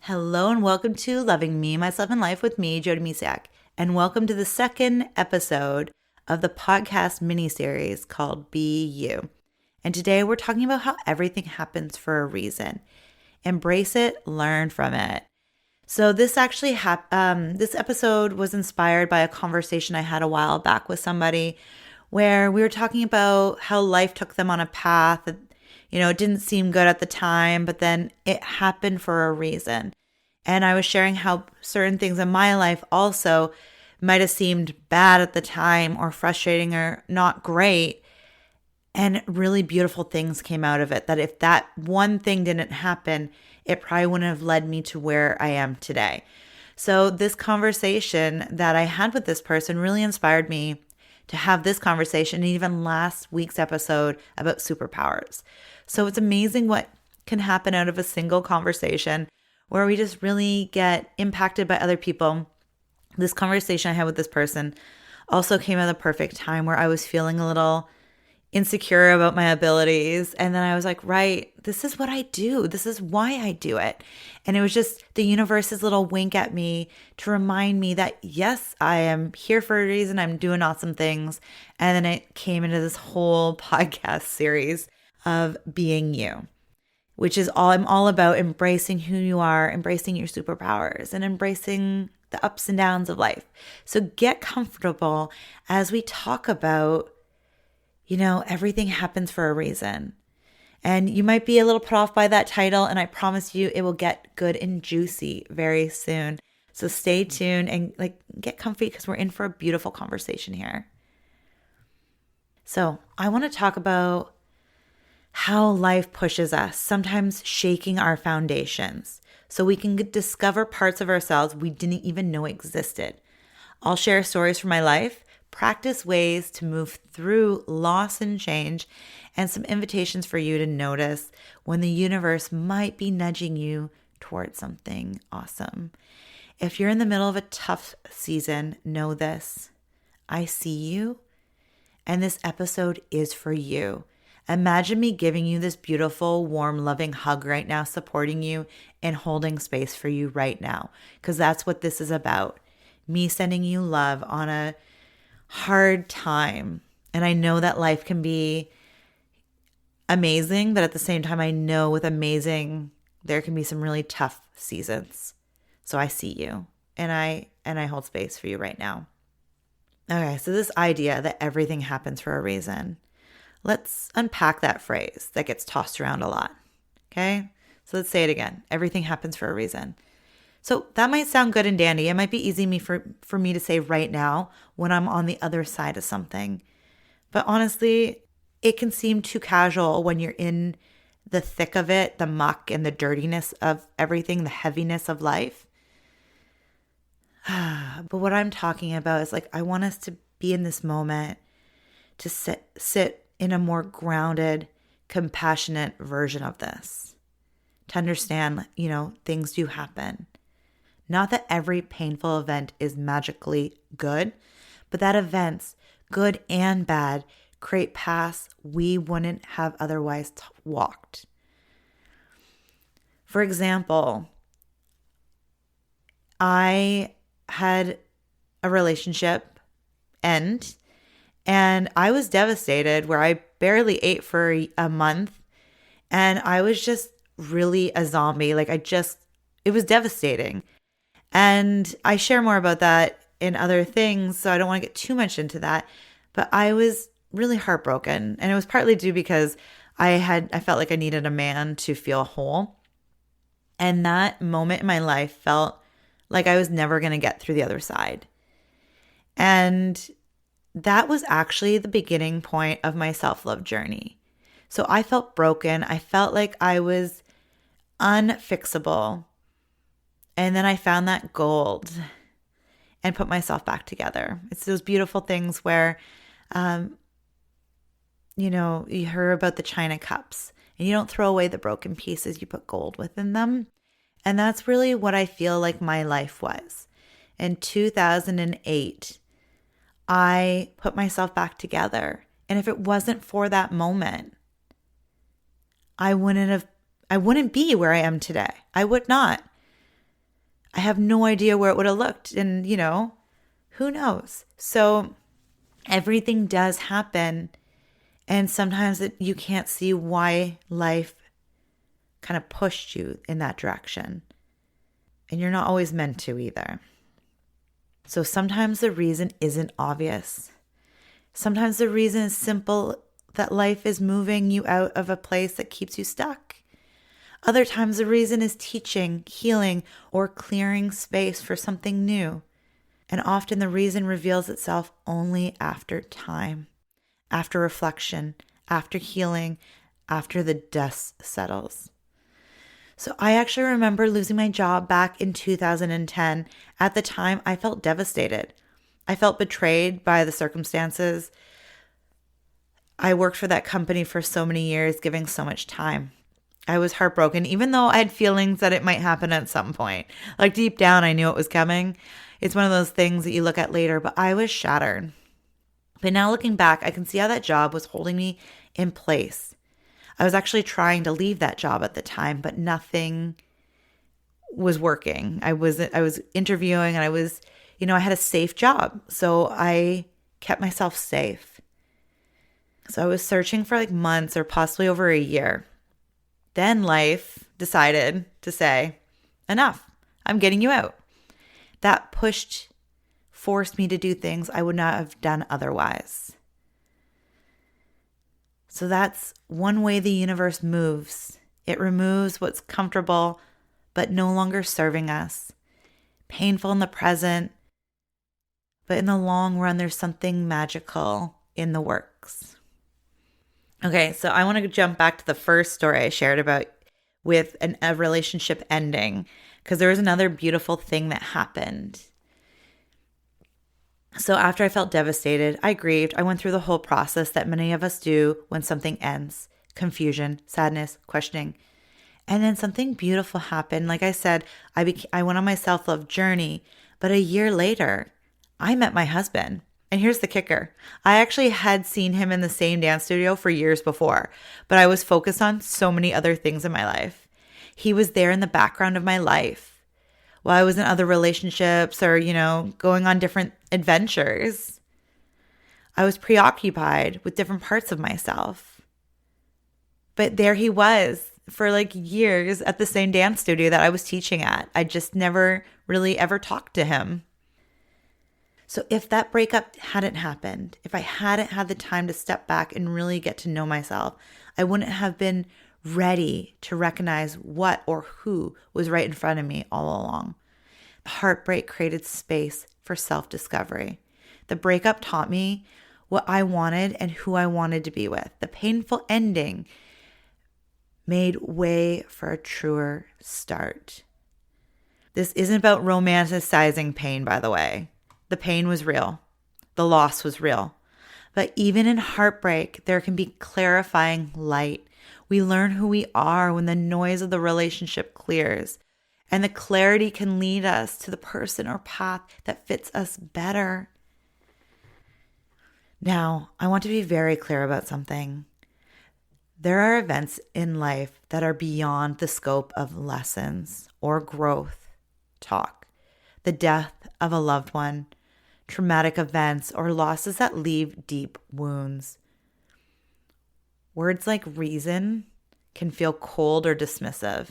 Hello and welcome to Loving Me, Myself, and Life with me, Jody Misiak. And welcome to the second episode of the podcast miniseries called Be You. And today we're talking about how everything happens for a reason. Embrace it, learn from it. So this actually this episode was inspired by a conversation I had a while back with somebody where we were talking about how life took them on a path that, it didn't seem good at the time, but then it happened for a reason. And I was sharing how certain things in my life also might have seemed bad at the time or frustrating or not great. And really beautiful things came out of it. That if that one thing didn't happen, it probably wouldn't have led me to where I am today. So this conversation that I had with this person really inspired me to have this conversation, and even last week's episode about superpowers. So it's amazing what can happen out of a single conversation where we just really get impacted by other people. This conversation I had with this person also came at the perfect time where I was feeling a little insecure about my abilities. And then I was like, right, this is what I do. This is why I do it. And it was just the universe's little wink at me to remind me that, yes, I am here for a reason. I'm doing awesome things. And then it came into this whole podcast series of being you, which is I'm all about embracing who you are, embracing your superpowers, and embracing the ups and downs of life. So get comfortable as we talk about everything happens for a reason. And you might be a little put off by that title, and I promise you it will get good and juicy very soon. So stay tuned and get comfy because we're in for a beautiful conversation here. So I want to talk about how life pushes us, sometimes shaking our foundations, so we can discover parts of ourselves we didn't even know existed. I'll share stories from my life, practice ways to move through loss and change, and some invitations for you to notice when the universe might be nudging you towards something awesome. If you're in the middle of a tough season, know this. I see you, and this episode is for you. Imagine me giving you this beautiful, warm, loving hug right now, supporting you and holding space for you right now, because that's what this is about. Me sending you love on a hard time. And I know that life can be amazing, but at the same time, I know with amazing, there can be some really tough seasons. So I see you and I hold space for you right now. Okay, so this idea that everything happens for a reason. Let's unpack that phrase that gets tossed around a lot. Okay? So let's say it again. Everything happens for a reason. So that might sound good and dandy. It might be easy for me to say right now when I'm on the other side of something. But honestly, it can seem too casual when you're in the thick of it, the muck and the dirtiness of everything, the heaviness of life. But what I'm talking about is I want us to be in this moment, to sit in a more grounded, compassionate version of this, to understand, things do happen. Not that every painful event is magically good, but that events, good and bad, create paths we wouldn't have otherwise walked. For example, I had a relationship end, and I was devastated where I barely ate for a month, and I was just really a zombie. It was devastating. And I share more about that in other things, so I don't want to get too much into that. But I was really heartbroken, and it was partly due because I felt like I needed a man to feel whole. And that moment in my life felt like I was never going to get through the other side. And that was actually the beginning point of my self-love journey. So I felt broken. I felt like I was unfixable. And then I found that gold and put myself back together. It's those beautiful things where, you hear about the china cups and you don't throw away the broken pieces, you put gold within them. And that's really what I feel like my life was. In 2008, I put myself back together. And if it wasn't for that moment, I wouldn't be where I am today. I would not. I have no idea where it would have looked. And, who knows? So everything does happen. And sometimes you can't see why life kind of pushed you in that direction. And you're not always meant to either. So sometimes the reason isn't obvious. Sometimes the reason is simple, that life is moving you out of a place that keeps you stuck. Other times the reason is teaching, healing, or clearing space for something new. And often the reason reveals itself only after time, after reflection, after healing, after the dust settles. So I actually remember losing my job back in 2010. At the time, I felt devastated. I felt betrayed by the circumstances. I worked for that company for so many years, giving so much time. I was heartbroken, even though I had feelings that it might happen at some point. Like deep down, I knew it was coming. It's one of those things that you look at later, but I was shattered. But now looking back, I can see how that job was holding me in place. I was actually trying to leave that job at the time, but nothing was working. I was interviewing, and I was, I had a safe job. So I kept myself safe. So I was searching for like months or possibly over a year. Then life decided to say, enough, I'm getting you out. That forced me to do things I would not have done otherwise. So that's one way the universe moves. It removes what's comfortable, but no longer serving us. Painful in the present, but in the long run, there's something magical in the works. Okay, so I want to jump back to the first story I shared about with a relationship ending, because there was another beautiful thing that happened. So after I felt devastated, I grieved. I went through the whole process that many of us do when something ends: confusion, sadness, questioning. And then something beautiful happened. Like I said, I went on my self-love journey, but a year later, I met my husband. And here's the kicker. I actually had seen him in the same dance studio for years before, but I was focused on so many other things in my life. He was there in the background of my life while I was in other relationships or, going on different adventures. I was preoccupied with different parts of myself. But there he was for like years at the same dance studio that I was teaching at. I just never really ever talked to him. So if that breakup hadn't happened, if I hadn't had the time to step back and really get to know myself, I wouldn't have been ready to recognize what or who was right in front of me all along. Heartbreak created space for self-discovery. The breakup taught me what I wanted and who I wanted to be with. The painful ending made way for a truer start. This isn't about romanticizing pain, by the way. The pain was real. The loss was real. But even in heartbreak, there can be clarifying light. We learn who we are when the noise of the relationship clears. And the clarity can lead us to the person or path that fits us better. Now, I want to be very clear about something. There are events in life that are beyond the scope of lessons or growth talk. The death of a loved one, traumatic events, or losses that leave deep wounds. Words like reason can feel cold or dismissive.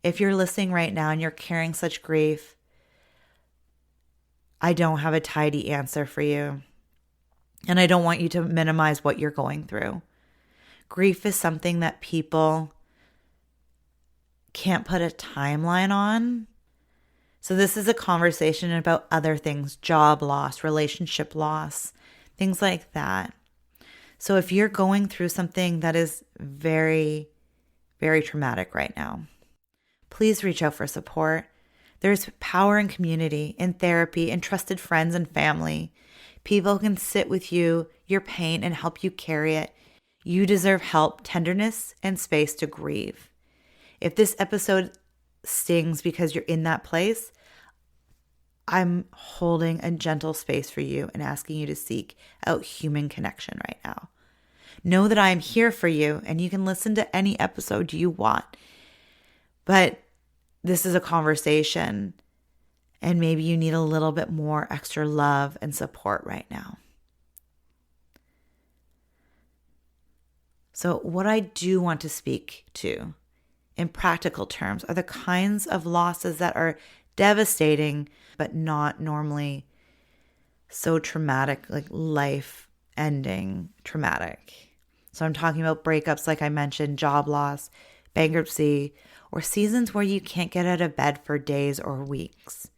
If you're listening right now and you're carrying such grief, I don't have a tidy answer for you. And I don't want you to minimize what you're going through. Grief is something that people can't put a timeline on. So this is a conversation about other things: job loss, relationship loss, things like that. So if you're going through something that is very, very traumatic right now, please reach out for support. There's power in community, in therapy, in trusted friends and family. People who can sit with you, your pain, and help you carry it. You deserve help, tenderness, and space to grieve. If this episode stings because you're in that place, I'm holding a gentle space for you and asking you to seek out human connection right now. Know that I am here for you, and you can listen to any episode you want. But this is a conversation And maybe you need a little bit more extra love and support right now. So what I do want to speak to in practical terms are the kinds of losses that are devastating, but not normally so traumatic, like life-ending traumatic. So I'm talking about breakups, like I mentioned, job loss, bankruptcy, or seasons where you can't get out of bed for days or weeks.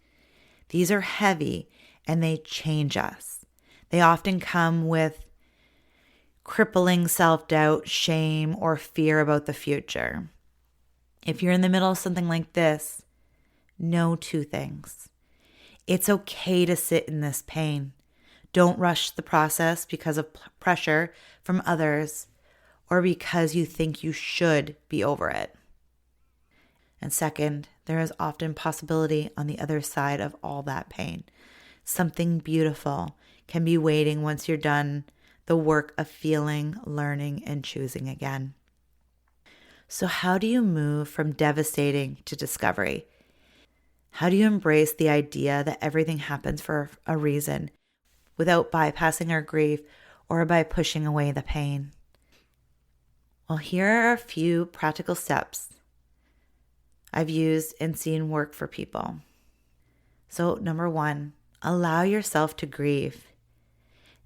These are heavy and they change us. They often come with crippling self-doubt, shame, or fear about the future. If you're in the middle of something like this, know two things. It's okay to sit in this pain. Don't rush the process because of pressure from others or because you think you should be over it. And second, there is often possibility on the other side of all that pain. Something beautiful can be waiting once you're done the work of feeling, learning, and choosing again. So how do you move from devastating to discovery? How do you embrace the idea that everything happens for a reason without bypassing our grief or by pushing away the pain? Well, here are a few practical steps I've used and seen work for people. So 1, allow yourself to grieve.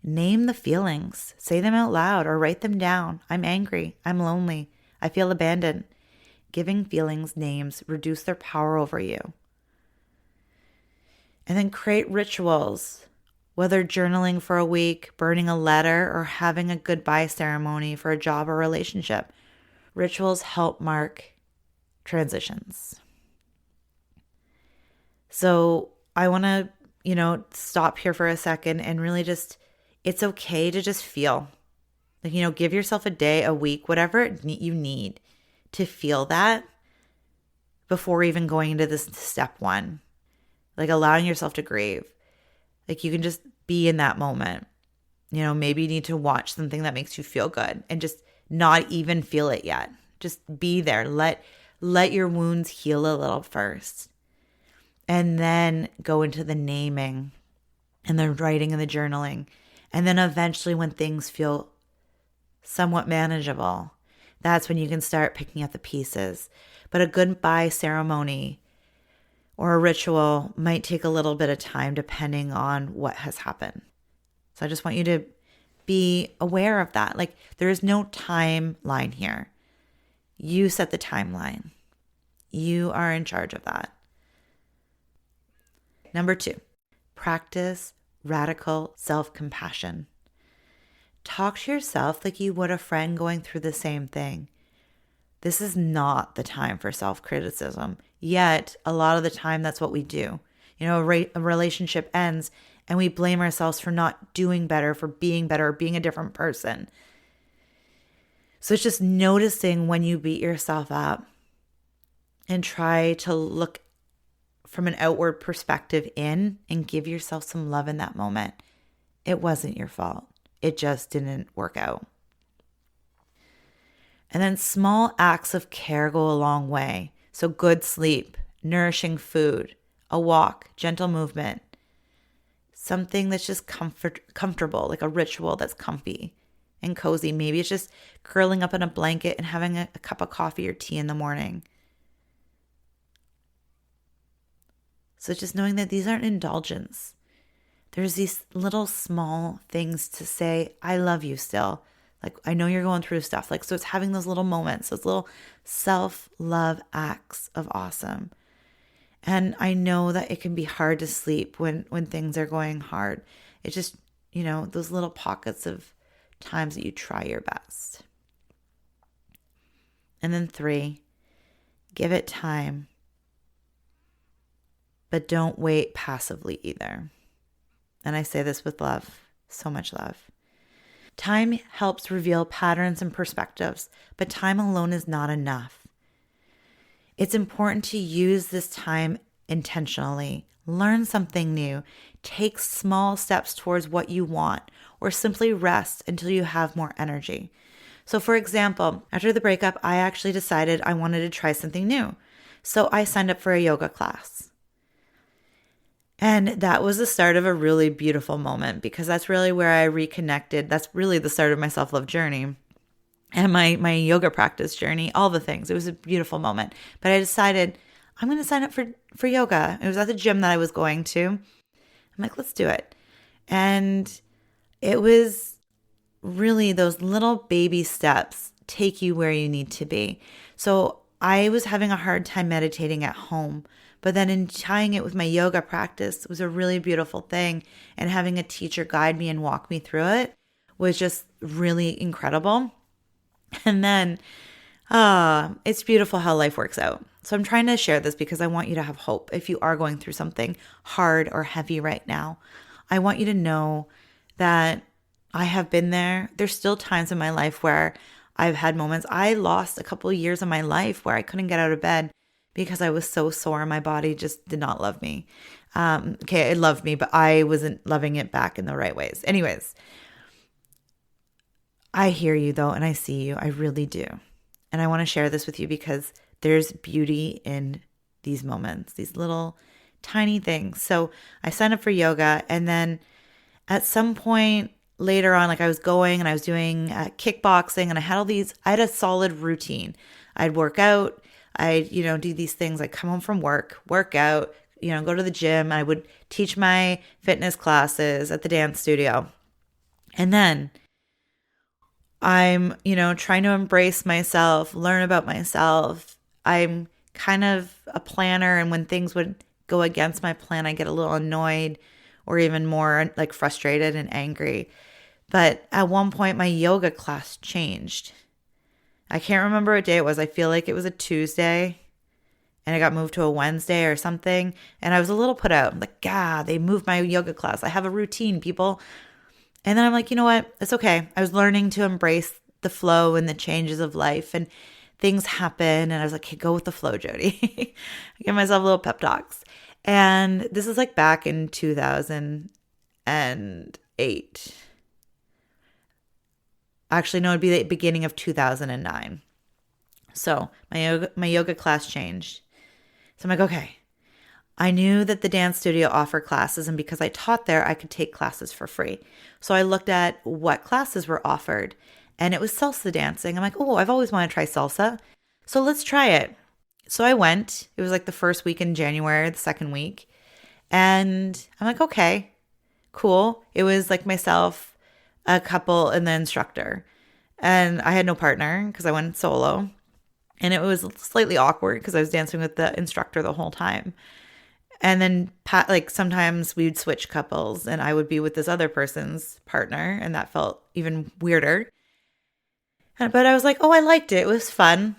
Name the feelings. Say them out loud or write them down. I'm angry. I'm lonely. I feel abandoned. Giving feelings names reduce their power over you. And then create rituals, whether journaling for a week, burning a letter, or having a goodbye ceremony for a job or relationship. Rituals help mark transitions. So I want to, stop here for a second and really just, it's okay to just feel. Like, give yourself a day, a week, whatever you need to feel that before even going into this step 1. Like allowing yourself to grieve. Like you can just be in that moment. Maybe you need to watch something that makes you feel good and just not even feel it yet. Just be there. Let your wounds heal a little first. And then go into the naming and the writing and the journaling. And then eventually when things feel somewhat manageable, that's when you can start picking up the pieces. But a goodbye ceremony or a ritual might take a little bit of time depending on what has happened. So I just want you to be aware of that. Like there is no timeline here. You set the timeline. You are in charge of that. 2, practice radical self-compassion. Talk to yourself like you would a friend going through the same thing. This is not the time for self-criticism. Yet, a lot of the time, that's what we do. A relationship ends and we blame ourselves for not doing better, for being better, or being a different person. So it's just noticing when you beat yourself up and try to look from an outward perspective in and give yourself some love in that moment. It wasn't your fault. It just didn't work out. And then small acts of care go a long way. So good sleep, nourishing food, a walk, gentle movement, something that's just comfortable, like a ritual that's comfy and cozy. Maybe it's just curling up in a blanket and having a cup of coffee or tea in the morning. So just knowing that these aren't indulgence. There's these little small things to say, I love you still. Like, I know you're going through stuff. Like, so it's having those little moments, those little self-love acts of awesome. And I know that it can be hard to sleep when things are going hard. It's just, those little pockets of times that you try your best. And then 3, give it time. But don't wait passively either. And I say this with love, so much love. Time helps reveal patterns and perspectives, but time alone is not enough. It's important to use this time intentionally, learn something new, take small steps towards what you want, or simply rest until you have more energy. So for example, after the breakup, I actually decided I wanted to try something new. So I signed up for a yoga class. And that was the start of a really beautiful moment because that's really where I reconnected. That's really the start of my self-love journey and my yoga practice journey, all the things. It was a beautiful moment. But I decided I'm going to sign up for yoga. It was at the gym that I was going to. I'm like, let's do it. And it was really those little baby steps take you where you need to be. So I was having a hard time meditating at home, but then in tying it with my yoga practice was a really beautiful thing. And having a teacher guide me and walk me through it was just really incredible. And then it's beautiful how life works out. So I'm trying to share this because I want you to have hope. If you are going through something hard or heavy right now, I want you to know that I have been there. There's still times in my life where I've had moments. I lost a couple of years of my life where I couldn't get out of bed because I was so sore. My body just did not love me. Okay, it loved me, but I wasn't loving it back in the right ways. Anyways, I hear you though, and I see you. I really do. And I want to share this with you because there's beauty in these moments, these little tiny things. So I signed up for yoga, and then at some point later on, like I was going and I was doing kickboxing, and I had a solid routine. I'd work out, I'd, do these things. I'd come home from work out, go to the gym. I would teach my fitness classes at the dance studio. And then I'm, trying to embrace myself, learn about myself. I'm kind of a planner, and when things would go against my plan, I get a little annoyed or even more like frustrated and angry. But at one point, my yoga class changed. I can't remember what day it was. I feel like it was a Tuesday and it got moved to a Wednesday or something. And I was a little put out. I'm like, God, they moved my yoga class. I have a routine, people. And then I'm like, you know what? It's okay. I was learning to embrace the flow and the changes of life, and things happen. And I was like, hey, go with the flow, Jody. I give myself little pep talks. And this is like back in 2008. Actually, no, it'd be the beginning of 2009. So my yoga class changed. So I'm like, okay. I knew that the dance studio offered classes, and because I taught there, I could take classes for free. So I looked at what classes were offered, and it was salsa dancing. I'm like, oh, I've always wanted to try salsa. So let's try it. So I went. It was like the first week in January, the second week. And I'm like, okay, cool. It was like myself, a couple, and the instructor. And I had no partner because I went solo. And it was slightly awkward because I was dancing with the instructor the whole time. And then like sometimes we'd switch couples and I would be with this other person's partner, and that felt even weirder. But I was like, oh, I liked it. It was fun.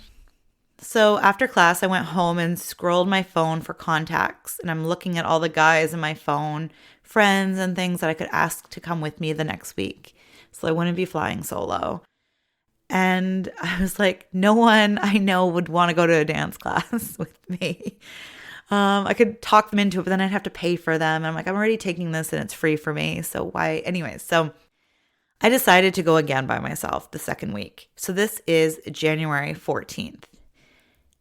So after class, I went home and scrolled my phone for contacts, and I'm looking at all the guys in my phone, friends and things that I could ask to come with me the next week, so I wouldn't be flying solo. And I was like, no one I know would want to go to a dance class with me. I could talk them into it, but then I'd have to pay for them. And I'm like, I'm already taking this and it's free for me. So why? Anyways, so I decided to go again by myself the second week. So this is January 14th,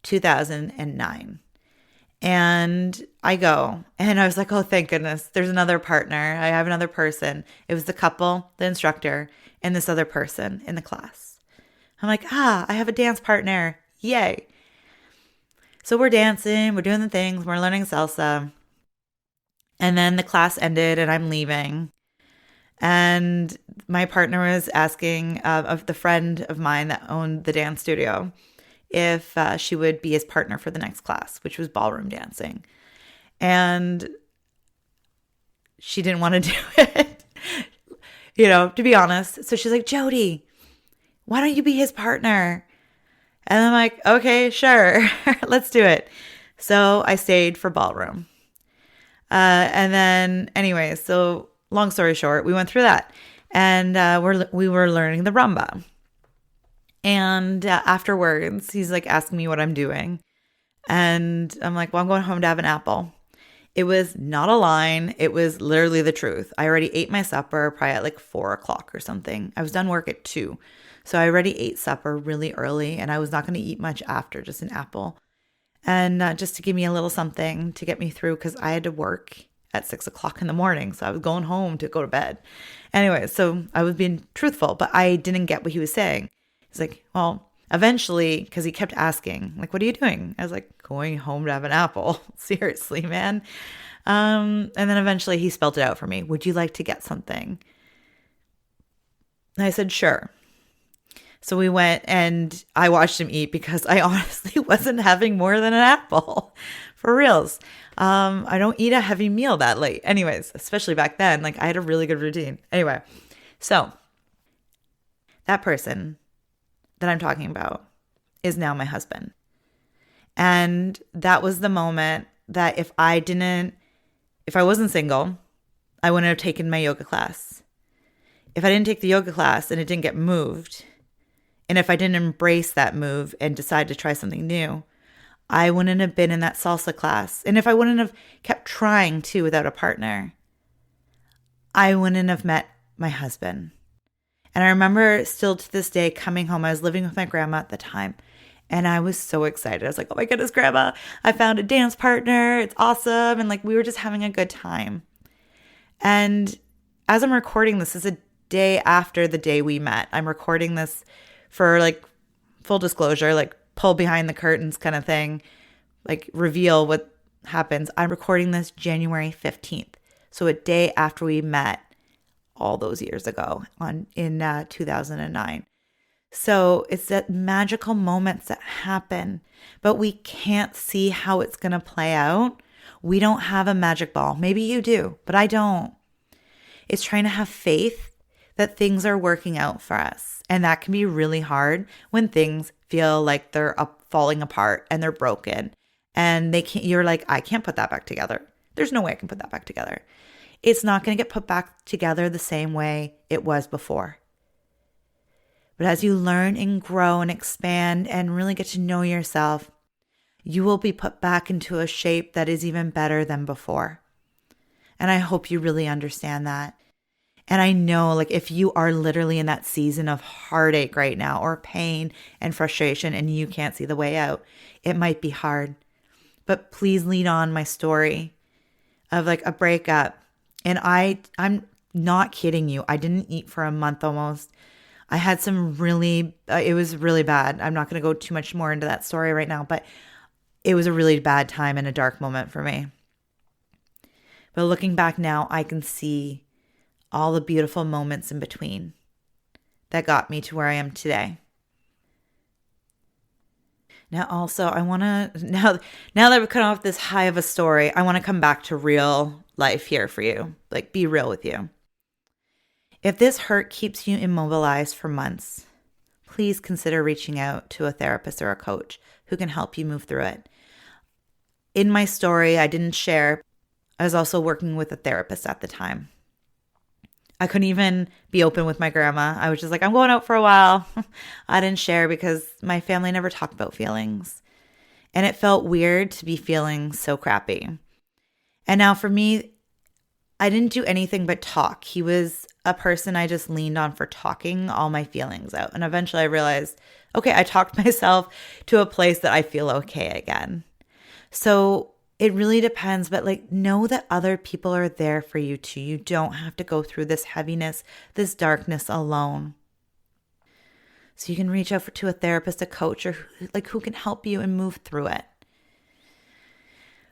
2009. And I go, and I was like, oh, thank goodness. There's another partner. I have another person. It was the couple, the instructor, and this other person in the class. I'm like, I have a dance partner. Yay. So we're dancing, we're doing the things, we're learning salsa. And then the class ended and I'm leaving. And my partner was asking of the friend of mine that owned the dance studio if she would be his partner for the next class, which was ballroom dancing. And she didn't want to do it, to be honest. So she's like, Jody, why don't you be his partner? And I'm like, okay, sure, let's do it. So I stayed for ballroom. And then anyways, so long story short, we went through that. And we were learning the rumba. And afterwards, he's like asking me what I'm doing. And I'm like, well, I'm going home to have an apple. It was not a line. It was literally the truth. I already ate my supper probably at like 4:00 or something. I was done work at 2:00. So I already ate supper really early, and I was not going to eat much after, just an apple. And just to give me a little something to get me through, because I had to work at 6 o'clock in the morning. So I was going home to go to bed. Anyway, so I was being truthful, but I didn't get what he was saying. He's like, well, eventually, because he kept asking, like, what are you doing? I was like, going home to have an apple. Seriously, man. And then eventually he spelled it out for me. Would you like to get something? And I said, sure. So we went and I watched him eat because I honestly wasn't having more than an apple. For reals. I don't eat a heavy meal that late. Anyways, especially back then, like I had a really good routine. Anyway, so that person that I'm talking about is now my husband. And that was the moment that if I wasn't single, I wouldn't have taken my yoga class. If I didn't take the yoga class and it didn't get moved, and if I didn't embrace that move and decide to try something new, I wouldn't have been in that salsa class. And if I wouldn't have kept trying too without a partner, I wouldn't have met my husband. And I remember still to this day coming home. I was living with my grandma at the time. And I was so excited. I was like, oh my goodness, grandma, I found a dance partner. It's awesome. And like we were just having a good time. And as I'm recording this is a day after the day we met. I'm recording this for like full disclosure, like pull behind the curtains kind of thing, like reveal what happens. I'm recording this January 15th. So a day after we met all those years ago in 2009. So it's that magical moments that happen, but we can't see how it's going to play out. We don't have a magic ball. Maybe you do, but I don't. It's trying to have faith that things are working out for us. And that can be really hard when things feel like they're falling apart and they're broken. And you're like, I can't put that back together. There's no way I can put that back together. It's not going to get put back together the same way it was before. But as you learn and grow and expand and really get to know yourself, you will be put back into a shape that is even better than before. And I hope you really understand that. And I know like if you are literally in that season of heartache right now or pain and frustration and you can't see the way out, it might be hard. But please lean on my story of like a breakup. And I'm not kidding you. I didn't eat for a month almost. I had some it was really bad. I'm not going to go too much more into that story right now, but it was a really bad time and a dark moment for me. But looking back now, I can see all the beautiful moments in between that got me to where I am today. Now also, I want to, now that we've cut off this high of a story, I want to come back to real life here for you. Like, be real with you. If this hurt keeps you immobilized for months, please consider reaching out to a therapist or a coach who can help you move through it. In my story, I didn't share. I was also working with a therapist at the time. I couldn't even be open with my grandma. I was just like, I'm going out for a while. I didn't share because my family never talked about feelings. And it felt weird to be feeling so crappy. And now for me, I didn't do anything but talk. He was a person I just leaned on for talking all my feelings out. And eventually I realized, okay, I talked myself to a place that I feel okay again. So it really depends, but like know that other people are there for you too. You don't have to go through this heaviness, this darkness alone. So you can reach out to a therapist, a coach, or who can help you and move through it.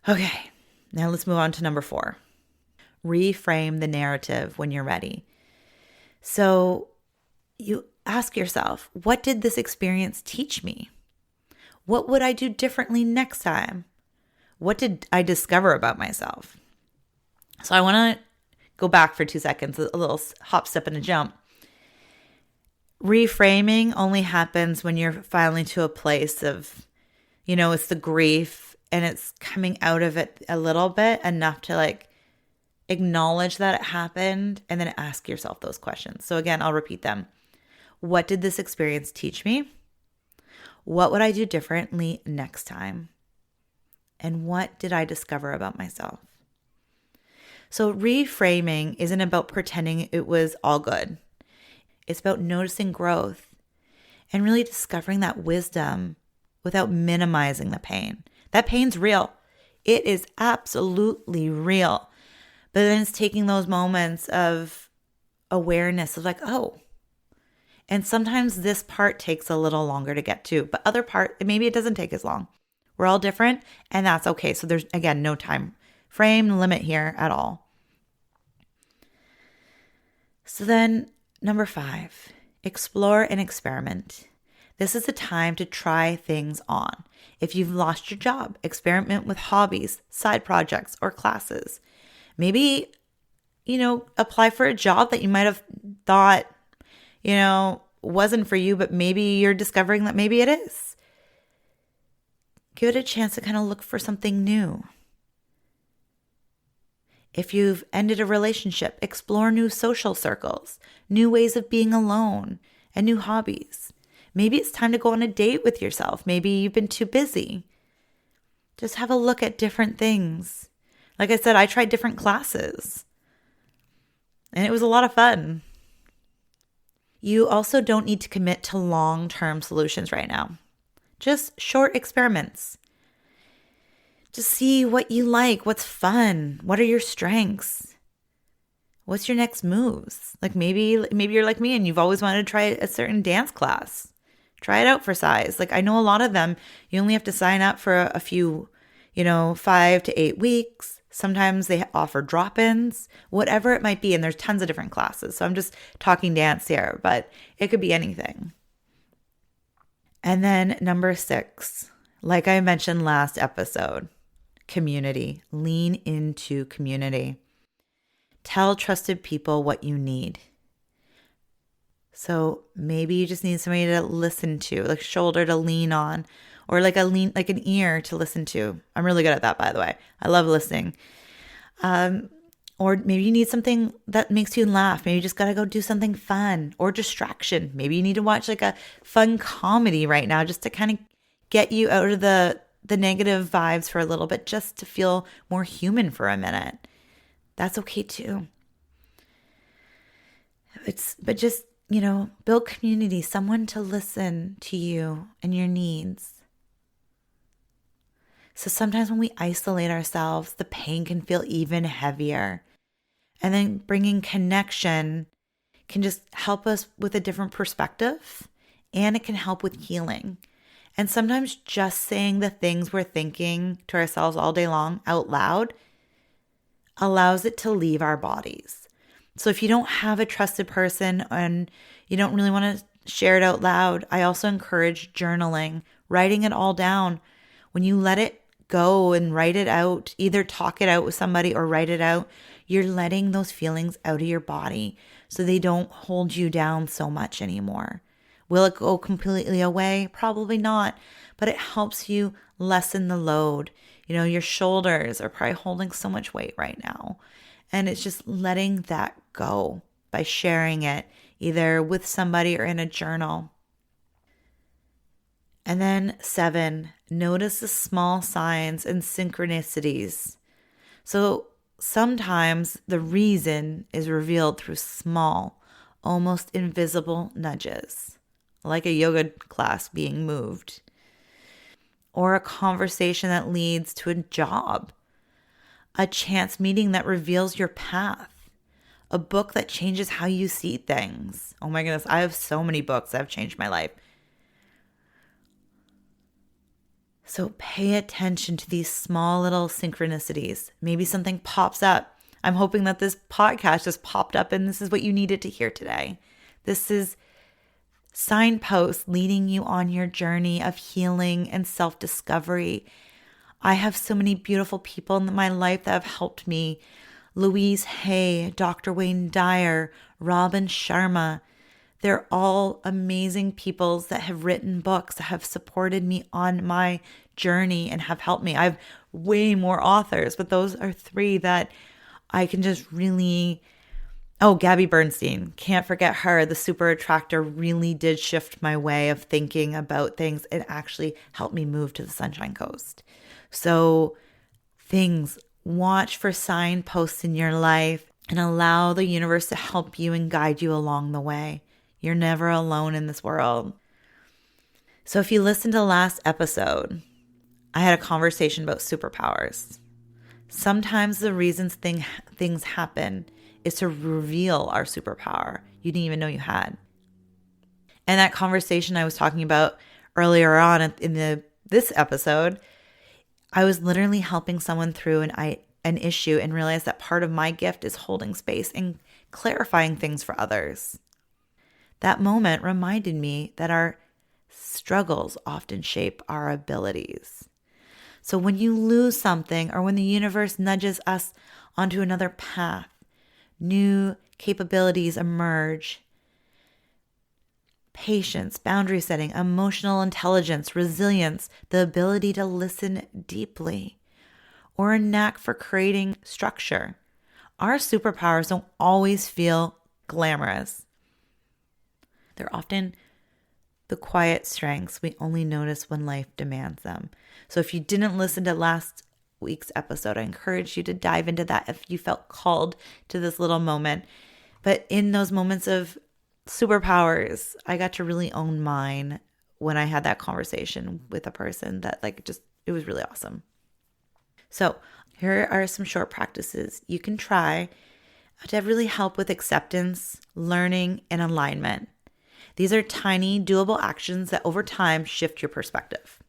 Okay, now let's move on to number 4. Reframe the narrative when you're ready. So you ask yourself, what did this experience teach me? What would I do differently next time? What did I discover about myself? So I want to go back for 2 seconds, a little hop, step, and a jump. Reframing only happens when you're finally to a place of, it's the grief and it's coming out of it a little bit enough to like acknowledge that it happened and then ask yourself those questions. So again, I'll repeat them. What did this experience teach me? What would I do differently next time? And what did I discover about myself? So reframing isn't about pretending it was all good. It's about noticing growth and really discovering that wisdom without minimizing the pain. That pain's real. It is absolutely real. But then it's taking those moments of awareness of like, oh, and sometimes this part takes a little longer to get to, but other part, maybe it doesn't take as long. We're all different, and that's okay. So there's, again, no time frame limit here at all. So then, number 5, explore and experiment. This is a time to try things on. If you've lost your job, experiment with hobbies, side projects, or classes. Maybe, apply for a job that you might have thought, wasn't for you, but maybe you're discovering that maybe it is. Give it a chance to kind of look for something new. If you've ended a relationship, explore new social circles, new ways of being alone, and new hobbies. Maybe it's time to go on a date with yourself. Maybe you've been too busy. Just have a look at different things. Like I said, I tried different classes, and it was a lot of fun. You also don't need to commit to long-term solutions right now. Just short experiments. Just see what you like, what's fun, what are your strengths? What's your next moves? Like maybe you're like me and you've always wanted to try a certain dance class. Try it out for size. Like I know a lot of them, you only have to sign up for a few, 5 to 8 weeks. Sometimes they offer drop-ins, whatever it might be. And there's tons of different classes. So I'm just talking dance here, but it could be anything. And then number 6, like I mentioned last episode, community. Lean into community. Tell trusted people what you need. So maybe you just need somebody to listen to, like shoulder to lean on, or like an ear to listen to. I'm really good at that, by the way. I love listening. Or maybe you need something that makes you laugh. Maybe you just got to go do something fun or distraction. Maybe you need to watch like a fun comedy right now just to kind of get you out of the negative vibes for a little bit, just to feel more human for a minute. That's okay too. But just, build community, someone to listen to you and your needs. So sometimes when we isolate ourselves, the pain can feel even heavier. And then bringing connection can just help us with a different perspective, and it can help with healing. And sometimes just saying the things we're thinking to ourselves all day long out loud allows it to leave our bodies. So if you don't have a trusted person and you don't really want to share it out loud, I also encourage journaling, writing it all down. When you let it go and write it out, either talk it out with somebody or write it out, you're letting those feelings out of your body so they don't hold you down so much anymore. Will it go completely away? Probably not, but it helps you lessen the load. Your shoulders are probably holding so much weight right now, and it's just letting that go by sharing it either with somebody or in a journal. And then 7, notice the small signs and synchronicities. So sometimes the reason is revealed through small, almost invisible nudges, like a yoga class being moved, or a conversation that leads to a job, a chance meeting that reveals your path, a book that changes how you see things. Oh my goodness, I have so many books that have changed my life. So pay attention to these small little synchronicities. Maybe something pops up. I'm hoping that this podcast just popped up and this is what you needed to hear today. This is signposts leading you on your journey of healing and self-discovery. I have so many beautiful people in my life that have helped me. Louise Hay, Dr. Wayne Dyer, Robin Sharma. They're all amazing people that have written books, that have supported me on my journey and have helped me. I have way more authors, but those are 3 that I can just really... Oh, Gabby Bernstein. Can't forget her. The Super Attractor really did shift my way of thinking about things. It actually helped me move to the Sunshine Coast. So watch for signposts in your life and allow the universe to help you and guide you along the way. You're never alone in this world. So if you listened to the last episode, I had a conversation about superpowers. Sometimes the reasons things happen is to reveal our superpower you didn't even know you had. And that conversation I was talking about earlier on in this episode, I was literally helping someone through an issue and realized that part of my gift is holding space and clarifying things for others. That moment reminded me that our struggles often shape our abilities. So when you lose something or when the universe nudges us onto another path, new capabilities emerge. Patience, boundary setting, emotional intelligence, resilience, the ability to listen deeply, or a knack for creating structure. Our superpowers don't always feel glamorous. They're often the quiet strengths we only notice when life demands them. So if you didn't listen to last week's episode, I encourage you to dive into that if you felt called to this little moment. But in those moments of superpowers, I got to really own mine when I had that conversation with a person that it was really awesome. So here are some short practices you can try to really help with acceptance, learning, and alignment. These are tiny, doable actions that over time shift your perspective.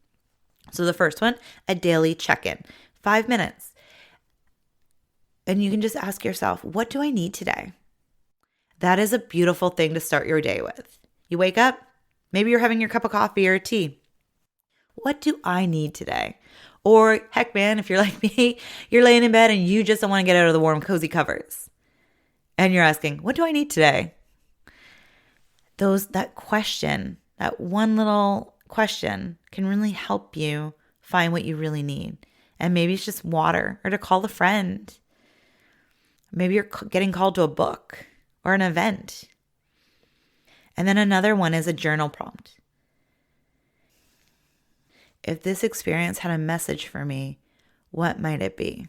So the first one, a daily check-in, 5 minutes. And you can just ask yourself, what do I need today? That is a beautiful thing to start your day with. You wake up, maybe you're having your cup of coffee or tea. What do I need today? Or heck, man, if you're like me, you're laying in bed and you just don't want to get out of the warm, cozy covers. And you're asking, what do I need today? That question, that one little question can really help you find what you really need. And maybe it's just water or to call a friend. Maybe you're getting called to a book or an event. And then another one is a journal prompt. If this experience had a message for me, what might it be?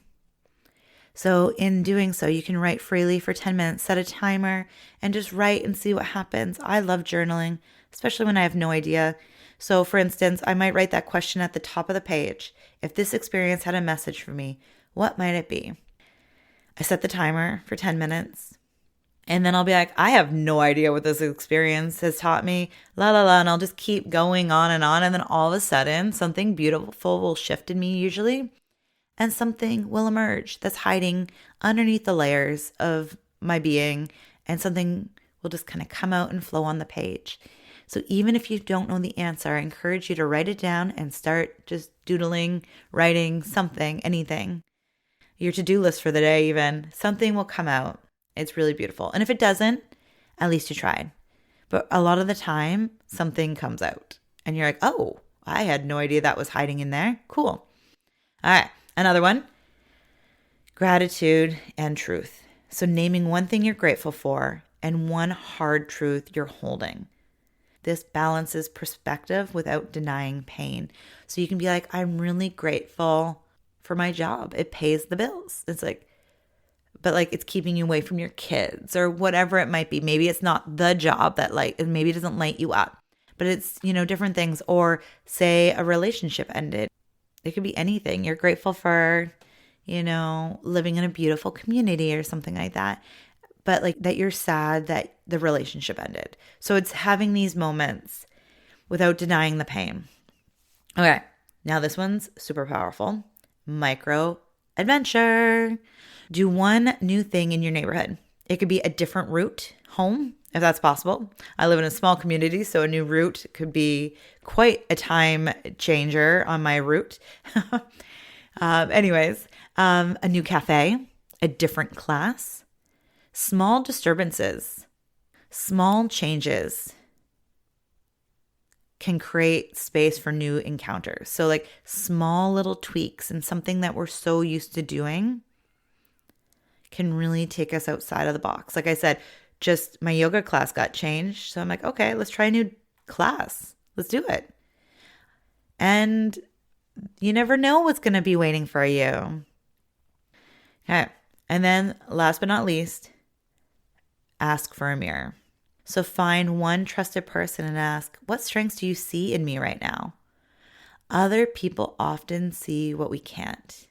So in doing so, you can write freely for 10 minutes, set a timer, and just write and see what happens. I love journaling, especially when I have no idea. So for instance, I might write that question at the top of the page. If this experience had a message for me, what might it be? I set the timer for 10 minutes. And then I'll be like, I have no idea what this experience has taught me, la la la, and I'll just keep going on. And then all of a sudden, something beautiful will shift in me usually, and something will emerge that's hiding underneath the layers of my being, and something will just kind of come out and flow on the page. So even if you don't know the answer, I encourage you to write it down and start just doodling, writing something, anything. Your to-do list for the day even, something will come out. It's really beautiful. And if it doesn't, at least you tried. But a lot of the time, something comes out. And you're like, oh, I had no idea that was hiding in there. Cool. All right. Another one. Gratitude and truth. So naming one thing you're grateful for and one hard truth you're holding. This balances perspective without denying pain. So you can be like, I'm really grateful for my job. It pays the bills. But it's keeping you away from your kids or whatever it might be. Maybe it's not the job that maybe it doesn't light you up, but it's, different things. Or say a relationship ended. It could be anything. You're grateful for, living in a beautiful community or something like that. But that you're sad that the relationship ended. So it's having these moments without denying the pain. Okay. Now this one's super powerful. Micro adventure. Do one new thing in your neighborhood. It could be a different route home, if that's possible. I live in a small community, so a new route could be quite a time changer on my route. A new cafe, a different class, small disturbances, small changes can create space for new encounters. So small little tweaks and something that we're so used to doing can really take us outside of the box. Like I said, just my yoga class got changed. So I'm like, okay, let's try a new class. Let's do it. And you never know what's going to be waiting for you. Okay. And then last but not least, ask for a mirror. So find one trusted person and ask, what strengths do you see in me right now? Other people often see what we can't.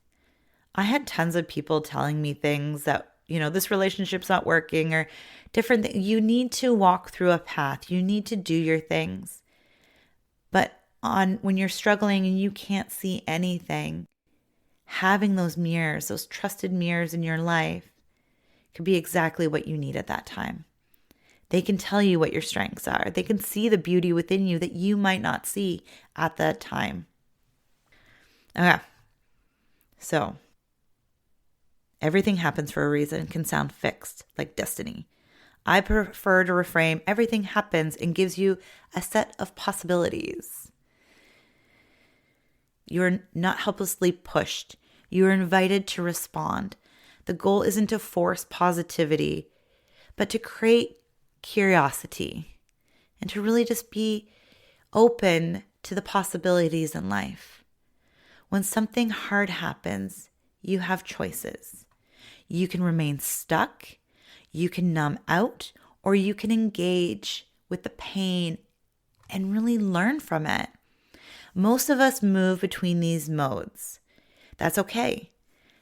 I had tons of people telling me things that, this relationship's not working or different things. You need to walk through a path. You need to do your things. But when you're struggling and you can't see anything, having those mirrors, those trusted mirrors in your life could be exactly what you need at that time. They can tell you what your strengths are. They can see the beauty within you that you might not see at that time. Okay. So, everything happens for a reason can sound fixed, like destiny. I prefer to reframe everything happens and gives you a set of possibilities. You're not helplessly pushed. You're invited to respond. The goal isn't to force positivity, but to create curiosity and to really just be open to the possibilities in life. When something hard happens, you have choices. You can remain stuck, you can numb out, or you can engage with the pain and really learn from it. Most of us move between these modes. That's okay.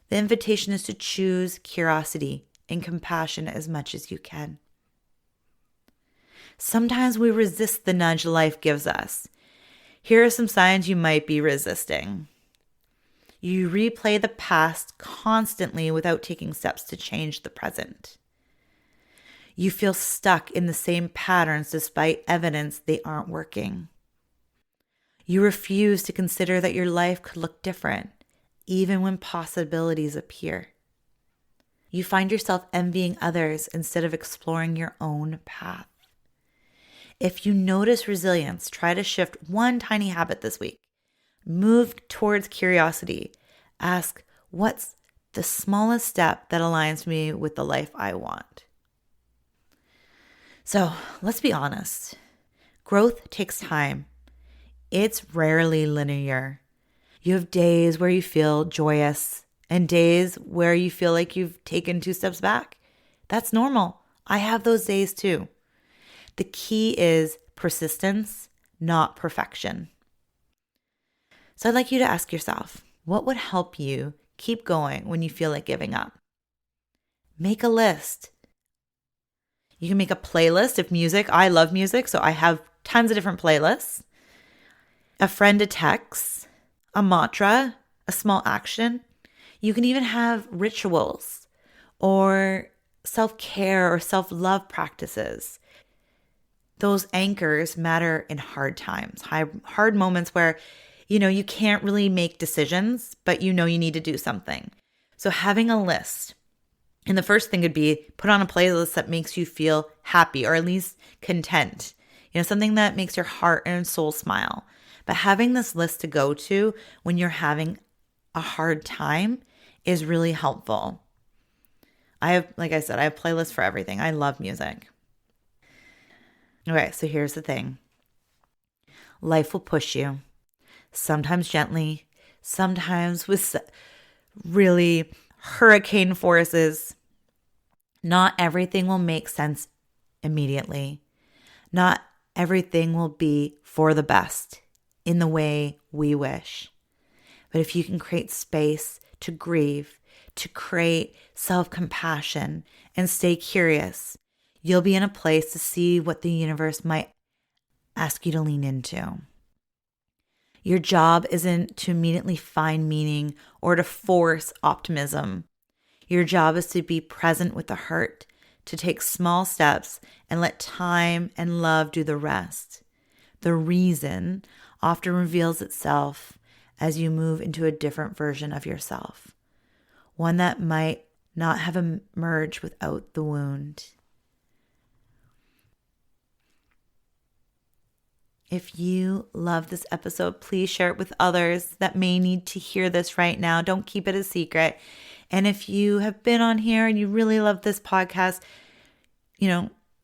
The invitation is to choose curiosity and compassion as much as you can. Sometimes we resist the nudge life gives us. Here are some signs you might be resisting. You replay the past constantly without taking steps to change the present. You feel stuck in the same patterns despite evidence they aren't working. You refuse to consider that your life could look different, even when possibilities appear. You find yourself envying others instead of exploring your own path. If you notice resilience, try to shift one tiny habit this week. Move towards curiosity. Ask, what's the smallest step that aligns me with the life I want? So let's be honest. Growth takes time. It's rarely linear. You have days where you feel joyous and days where you feel like you've taken 2 steps back. That's normal. I have those days too. The key is persistence, not perfection. So I'd like you to ask yourself, what would help you keep going when you feel like giving up? Make a list. You can make a playlist of music. I love music, so I have tons of different playlists. A friend to text, a mantra, a small action. You can even have rituals or self-care or self-love practices. Those anchors matter in hard times, hard moments where, you can't really make decisions, but you need to do something. So having a list. And the first thing would be put on a playlist that makes you feel happy or at least content. Something that makes your heart and soul smile. But having this list to go to when you're having a hard time is really helpful. Like I said, I have playlists for everything. I love music. Okay, so here's the thing. Life will push you, sometimes gently, sometimes with really hurricane forces. Not everything will make sense immediately. Not everything will be for the best in the way we wish. But if you can create space to grieve, to create self-compassion, and stay curious, you'll be in a place to see what the universe might ask you to lean into. Your job isn't to immediately find meaning or to force optimism. Your job is to be present with the hurt, to take small steps and let time and love do the rest. The reason often reveals itself as you move into a different version of yourself, one that might not have emerged without the wound. If you love this episode, please share it with others that may need to hear this right now. Don't keep it a secret. And if you have been on here and you really love this podcast,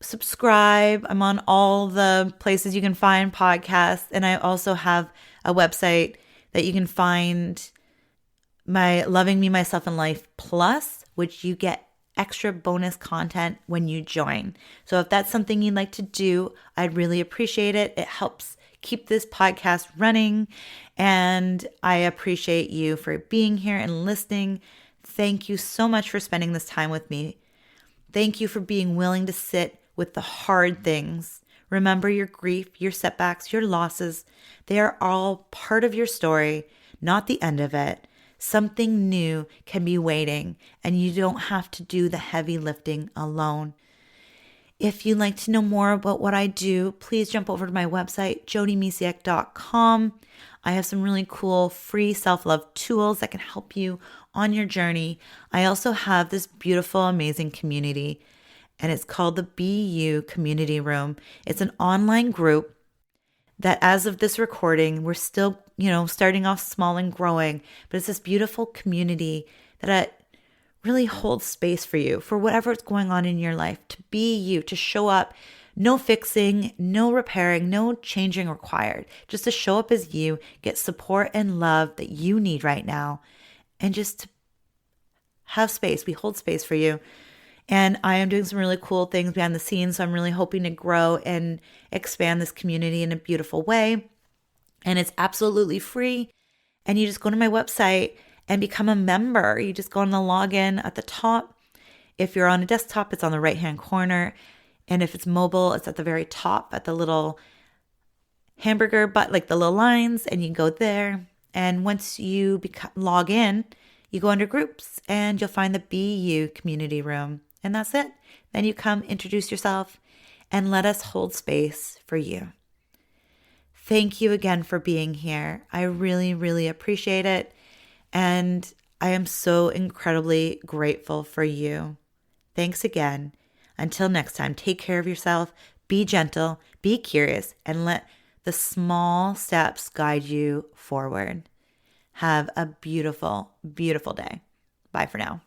subscribe. I'm on all the places you can find podcasts. And I also have a website that you can find my Loving Me, Myself, and Life Plus, which you get extra bonus content when you join. So if that's something you'd like to do, I'd really appreciate it. It helps keep this podcast running. And I appreciate you for being here and listening Thank you so much for spending this time with me. Thank you for being willing to sit with the hard things. Remember your grief, your setbacks, your losses. They are all part of your story, not the end of it. Something new can be waiting, and you don't have to do the heavy lifting alone. If you'd like to know more about what I do, please jump over to my website, jodymisiak.com. I have some really cool free self-love tools that can help you on your journey. I also have this beautiful, amazing community, and it's called the BU Community Room. It's an online group that, as of this recording, we're still, starting off small and growing, but it's this beautiful community that really holds space for you, for whatever's going on in your life, to be you, to show up. No fixing, no repairing, no changing required. Just to show up as you, get support and love that you need right now, and just to have space. We hold space for you. And I am doing some really cool things behind the scenes, so I'm really hoping to grow and expand this community in a beautiful way. And it's absolutely free. And you just go to my website and become a member. You just go on the login at the top. If you're on a desktop, it's on the right-hand corner. And if it's mobile, it's at the very top at the little hamburger, but like the little lines, and you can go there. And once you log in, you go under groups and you'll find the BU community room. And that's it. Then you come introduce yourself and let us hold space for you. Thank you again for being here. I really, really appreciate it. And I am so incredibly grateful for you. Thanks again. Until next time, take care of yourself, be gentle, be curious, and let the small steps guide you forward. Have a beautiful, beautiful day. Bye for now.